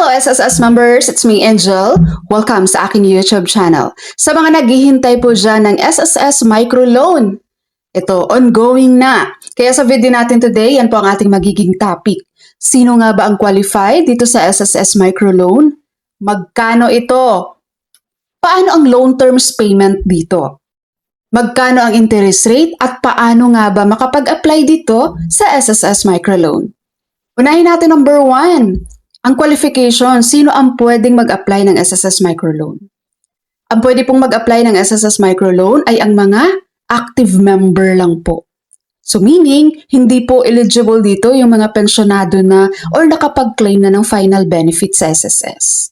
Hello SSS members, it's me Angel. Welcome sa aking YouTube channel. Sa mga naghihintay po dyan ng SSS Microloan, ito ongoing na. Kaya sa video natin today, yan po ang ating magiging topic. Sino nga ba ang qualified dito sa SSS Microloan? Magkano ito? Paano ang loan terms payment dito? Magkano ang interest rate at paano nga ba makapag-apply dito sa SSS Microloan? Unahin natin number 1. Ang qualification, sino ang pwedeng mag-apply ng SSS Microloan? Ang pwede pong mag-apply ng SSS Microloan ay ang mga active member lang po. So meaning, hindi po eligible dito yung mga pensyonado na or nakapag-claim na ng final benefit sa SSS.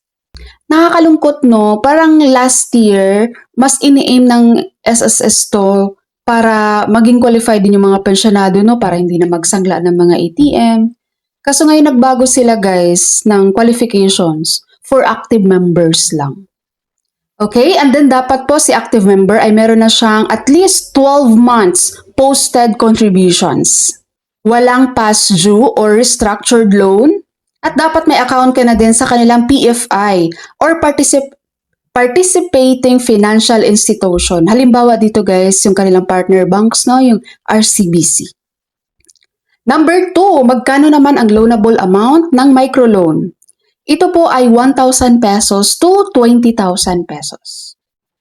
Nakakalungkot no, parang last year, mas ini-aim ng SSS to para maging qualified din yung mga pensyonado no, para hindi na magsangla ng mga ATM. Kaso ngayon nagbago sila guys ng qualifications for active members lang. Okay, and then dapat po si active member ay meron na siyang at least 12 months posted contributions. Walang past due or restructured loan. At dapat may account ka na din sa kanilang PFI or participating financial institution. Halimbawa dito guys, yung kanilang partner banks, no? Yung RCBC. Number 2, magkano naman ang loanable amount ng microloan? Ito po ay 1,000 pesos to 20,000 pesos.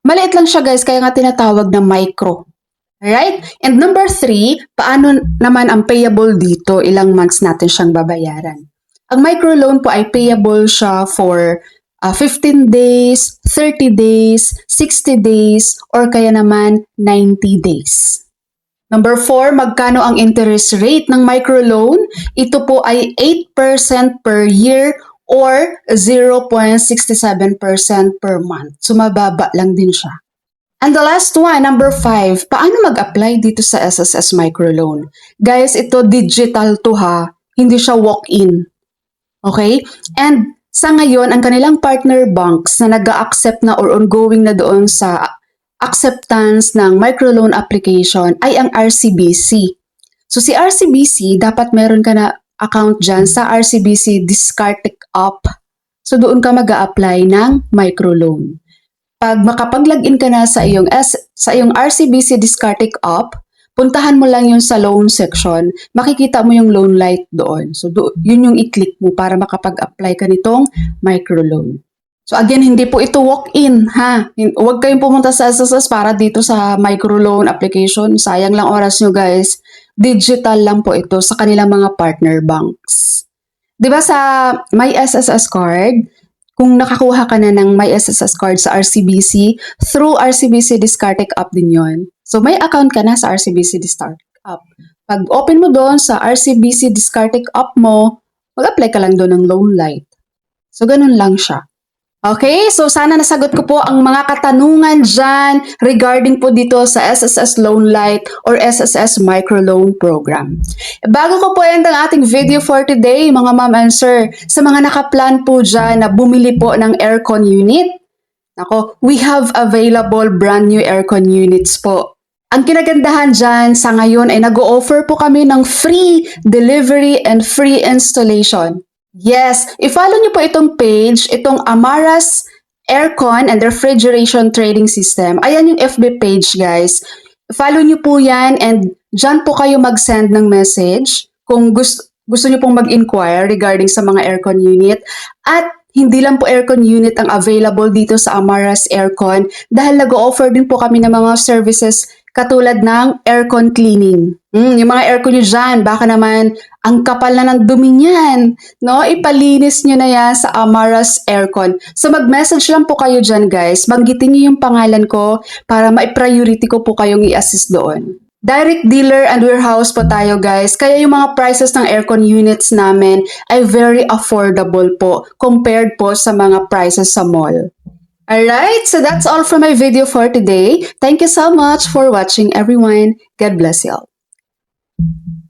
Maliit lang siya guys, kaya nga tinatawag na micro. Alright? And number 3, paano naman ang payable dito? Ilang months natin siyang babayaran? Ang microloan po ay payable siya for 15 days, 30 days, 60 days, or kaya naman 90 days. Number 4, magkano ang interest rate ng microloan? Ito po ay 8% per year or 0.67% per month. So mababa lang din siya. And the last one, number 5, paano mag-apply dito sa SSS Microloan? Guys, ito digital to ha, hindi siya walk-in. Okay? And sa ngayon, ang kanilang partner banks na nag-a-accept na or ongoing na doon sa acceptance ng microloan application ay ang RCBC. So si RCBC, dapat meron ka na account dyan sa RCBC Discard Up. So doon ka mag-a-apply ng microloan. Pag makapag-login ka na sa iyong RCBC Discard Up, puntahan mo lang yun sa loan section, makikita mo yung loan light doon. So yun yung i-click mo para makapag-apply ka nitong microloan. So again, hindi po ito walk-in ha. Huwag kayong pumunta sa SSS para dito sa microloan application. Sayang lang oras nyo guys. Digital lang po ito sa kanilang mga partner banks. 'Di ba sa My SSS card, kung nakakuha ka na ng My SSS card sa RCBC, through RCBC Discard Up din yon. So may account ka na sa RCBC Discard Up. Pag open mo doon sa RCBC Discard Up mo, mag-apply ka lang doon ng loan light. So ganun lang siya. Okay, so sana nasagot ko po ang mga katanungan dyan regarding po dito sa SSS Loan Light or SSS Microloan Program. Bago ko po end ang ating video for today, mga ma'am and sir, sa mga nakaplan po dyan na bumili po ng aircon unit, ako, we have available brand new aircon units po. Ang kinagandahan dyan sa ngayon ay nag-o-offer po kami ng free delivery and free installation. Yes, i-follow nyo po itong page, itong Amaras Aircon and Refrigeration Trading System. Ayan yung FB page guys. Follow nyo po yan and dyan po kayo mag-send ng message kung gusto nyo pong mag-inquire regarding sa mga aircon unit. At hindi lang po aircon unit ang available dito sa Amaras Aircon dahil nag-o-offer din po kami ng mga services katulad ng aircon cleaning. Yung mga aircon nyo dyan, baka naman ang kapal na ng dumi niyan. No? Ipalinis nyo na yan sa Amaras Aircon. So mag-message lang po kayo dyan guys. Banggitin nyo yung pangalan ko para ma-priority ko po kayong i-assist doon. Direct dealer and warehouse po tayo guys. Kaya yung mga prices ng aircon units namin ay very affordable po compared po sa mga prices sa mall. Alright, so that's all for my video for today. Thank you so much for watching everyone. God bless you all.